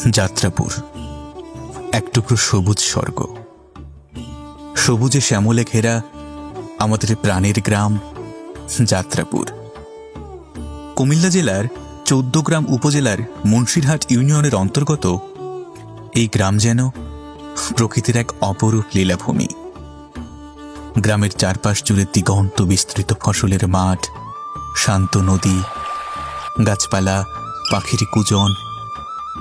যাত্রাপুর এক টুকরো সবুজ স্বর্গ। সবুজে শ্যামলে ঘেরা আমাদের প্রাণের গ্রাম যাত্রাপুর। কুমিল্লা জেলার ১৪ গ্রাম উপজেলার মুন্সিরহাট ইউনিয়নের অন্তর্গত এই গ্রাম যেন প্রকৃতির এক অপরূপ লীলাভূমি। গ্রামের চারপাশ জুড়ে দিগন্ত বিস্তৃত ফসলের মাঠ, শান্ত নদী, গাছপালা, পাখির কুজন,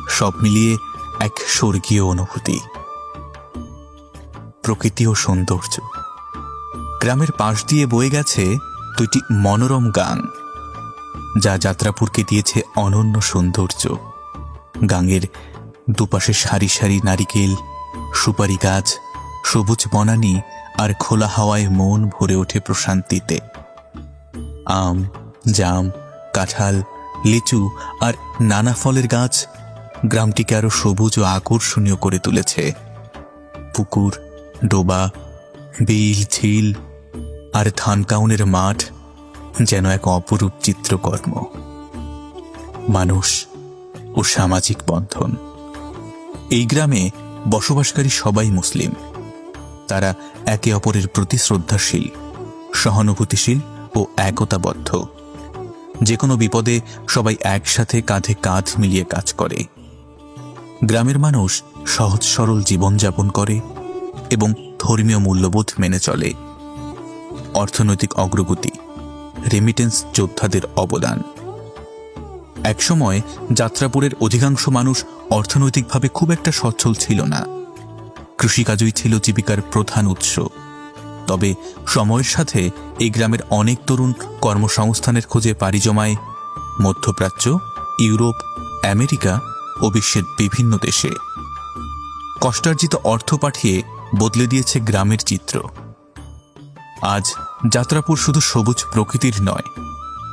সব মিলিয়ে এক স্বর্গীয় অনুভূতি। প্রকৃতি ও সৌন্দর্য। গ্রামের পাশ দিয়ে বয়ে গেছে দুইটি মনোরম গাং, যা যাত্রাপুরকে দিয়েছে অনন্য সৌন্দর্য। গাঙের দুপাশে সারি সারি নারিকেল, সুপারি গাছ, সবুজ বনানী আর খোলা হাওয়ায় মন ভরে ওঠে প্রশান্তিতে। আম, জাম, কাঁঠাল, লিচু আর নানা ফলের গাছ গ্রামটিকে আরো সবুজ ও আকর্ষণীয় করে তুলেছে। পুকুর, ডোবা, বিল, ঝিল আর ধান কাউনের মাঠ যেন এক অপরূপ চিত্রকর্ম। মানুষ ও সামাজিক বন্ধন। এই গ্রামে বসবাসকারী সবাই মুসলিম। তারা একে অপরের প্রতি শ্রদ্ধাশীল, সহানুভূতিশীল ও একতাবদ্ধ। যে কোনো বিপদে সবাই একসাথে কাঁধে কাঁধ মিলিয়ে কাজ করে। গ্রামের মানুষ সহজ সরল জীবনযাপন করে এবং ধর্মীয় মূল্যবোধ মেনে চলে। অর্থনৈতিক অগ্রগতি, রেমিটেন্স যোদ্ধাদের অবদান। একসময় যাত্রাপুরের অধিকাংশ মানুষ অর্থনৈতিকভাবে খুব একটা সচ্ছল ছিল না। কৃষিকাজই ছিল জীবিকার প্রধান উৎস। তবে সময়ের সাথে এই গ্রামের অনেক তরুণ কর্মসংস্থানের খোঁজে পাড়ি জমায় মধ্যপ্রাচ্য, ইউরোপ, আমেরিকা ও বিশ্বের বিভিন্ন দেশে। কষ্টার্জিত অর্থ পাঠিয়ে বদলে দিয়েছে গ্রামের চিত্র। আজ যাত্রাপুর শুধু সবুজ প্রকৃতির নয়,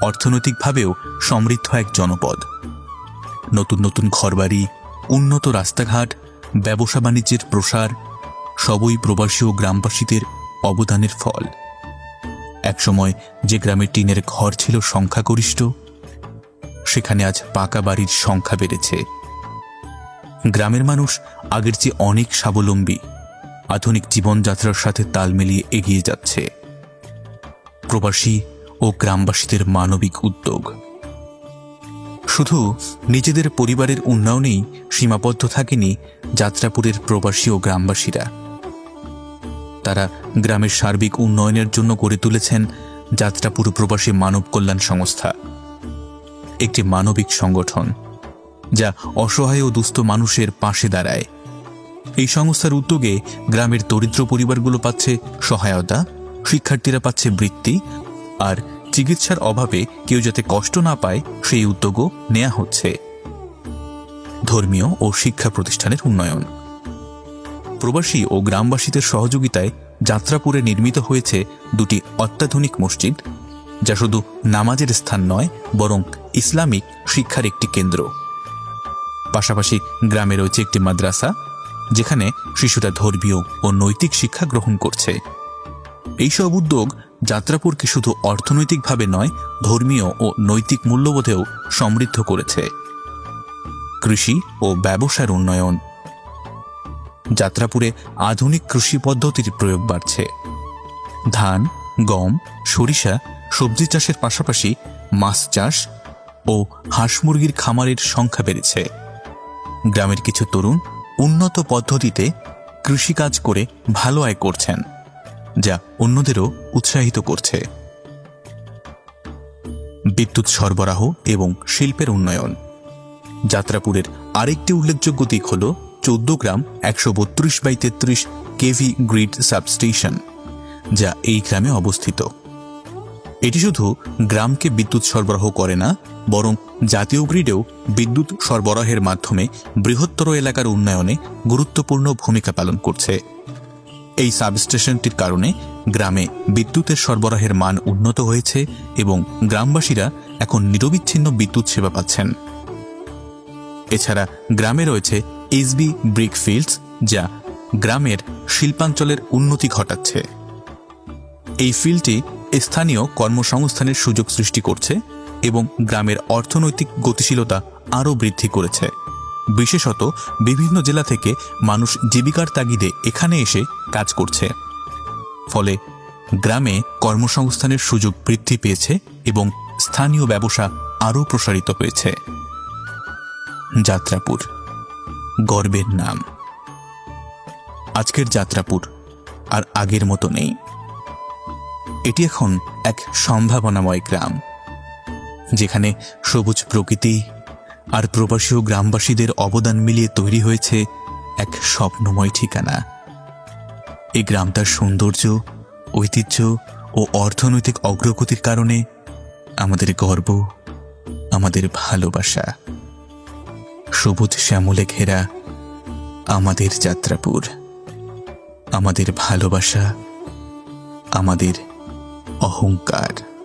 অর্থনৈতিকভাবেও সমৃদ্ধ এক জনপদ। নতুন নতুন ঘরবাড়ি, উন্নত রাস্তাঘাট, ব্যবসা বাণিজ্যের প্রসার সবই প্রবাসী ও গ্রামবাসীদের অবদানের ফল। একসময় যে গ্রামে টিনের ঘর ছিল সংখ্যাগরিষ্ঠ, সেখানে আজ পাকা বাড়ির সংখ্যা বেড়েছে। গ্রামের মানুষ আগের চেয়ে অনেক স্বাবলম্বী, আধুনিক জীবনযাত্রার সাথে তাল মিলিয়ে এগিয়ে যাচ্ছে। প্রবাসী ও গ্রামবাসীদের মানবিক উদ্যোগ শুধু নিজেদের পরিবারের উন্নয়নেই সীমাবদ্ধ থাকেনি যাত্রাপুরের প্রবাসী ও গ্রামবাসীরা। তারা গ্রামের সার্বিক উন্নয়নের জন্য গড়ে তুলেছেন যাত্রাপুর প্রবাসী মানব কল্যাণ সংস্থা, একটি মানবিক সংগঠন যা অসহায় ও দুস্থ মানুষের পাশে দাঁড়ায়। এই সংস্থার উদ্যোগে গ্রামের দরিদ্র পরিবারগুলো পাচ্ছে সহায়তা, শিক্ষার্থীরা পাচ্ছে বৃত্তি, আর চিকিৎসার অভাবে কেউ যাতে কষ্ট না পায় সেই উদ্যোগও নেওয়া হচ্ছে। ধর্মীয় ও শিক্ষা প্রতিষ্ঠানের উন্নয়ন। প্রবাসী ও গ্রামবাসীদের সহযোগিতায় যাত্রাপুরে নির্মিত হয়েছে দুটি অত্যাধুনিক মসজিদ, যা শুধু নামাজের স্থান নয়, বরং ইসলামিক শিক্ষার একটি কেন্দ্র। পাশাপাশি গ্রামে রয়েছে একটি মাদ্রাসা, যেখানে শিশুরা ধর্মীয় ও নৈতিক শিক্ষা গ্রহণ করছে। এইসব উদ্যোগ যাত্রাপুরকে শুধু অর্থনৈতিকভাবে নয়, ধর্মীয় ও নৈতিক মূল্যবোধেও সমৃদ্ধ করেছে। কৃষি ও ব্যবসার উন্নয়ন। যাত্রাপুরে আধুনিক কৃষি পদ্ধতির প্রয়োগ বাড়ছে। ধান, গম, সরিষা, সবজি চাষের পাশাপাশি মাছ চাষ ও হাঁস মুরগির খামারের সংখ্যা বেড়েছে। গ্রামের কিছু তরুণ উন্নত পদ্ধতিতে কৃষিকাজ করে ভালো আয় করছেন, যা অন্যদেরও উৎসাহিত করছে। বিদ্যুৎ সরবরাহ এবং শিল্পের উন্নয়ন। যাত্রাপুরের আরেকটি উল্লেখযোগ্য দিক হল ১৪ গ্রাম ১৩২/৩৩ কেভি গ্রিড সাবস্টেশন, যা এই গ্রামে অবস্থিত। এটি শুধু গ্রামকে বিদ্যুৎ সরবরাহ করে না, বরং জাতীয় গ্রিডেও বিদ্যুৎ সরবরাহের মাধ্যমে বৃহত্তর এলাকার উন্নয়নে গুরুত্বপূর্ণ ভূমিকা পালন করছে। এই সাবস্টেশনটির কারণে গ্রামে বিদ্যুতের সরবরাহের মান উন্নত হয়েছে এবং গ্রামবাসীরা এখন নিরবিচ্ছিন্ন বিদ্যুৎ সেবা পাচ্ছেন। এছাড়া গ্রামে রয়েছে এসবি ব্রিক ফিল্ডস, যা গ্রামের শিল্পাঞ্চলের উন্নতি ঘটাচ্ছে। এই ফিল্ডটি স্থানীয় কর্মসংস্থানের সুযোগ সৃষ্টি করছে এবং গ্রামের অর্থনৈতিক গতিশীলতা আরও বৃদ্ধি করেছে। বিশেষত বিভিন্ন জেলা থেকে মানুষ জীবিকার তাগিদে এখানে এসে কাজ করছে। ফলে গ্রামে কর্মসংস্থানের সুযোগ বৃদ্ধি পেয়েছে এবং স্থানীয় ব্যবসা আরও প্রসারিত হয়েছে। যাত্রাপুর গর্বের নাম। আজকের যাত্রাপুর আর আগের মতো নেই। এটি এখন এক সম্ভাবনাময় গ্রাম, যেখানে সবুজ প্রকৃতি আর প্রবাসী ও গ্রামবাসীদের অবদান মিলিয়ে তৈরি হয়েছে এক স্বপ্নময় ঠিকানা। এই গ্রামটার সৌন্দর্য, ঐতিহ্য ও অর্থনৈতিক অগ্রগতির কারণে আমাদের গর্ব, আমাদের ভালোবাসা। সবুজ শ্যামলে ঘেরা আমাদের যাত্রাপুর, আমাদের ভালোবাসা, আমাদের অহংকার।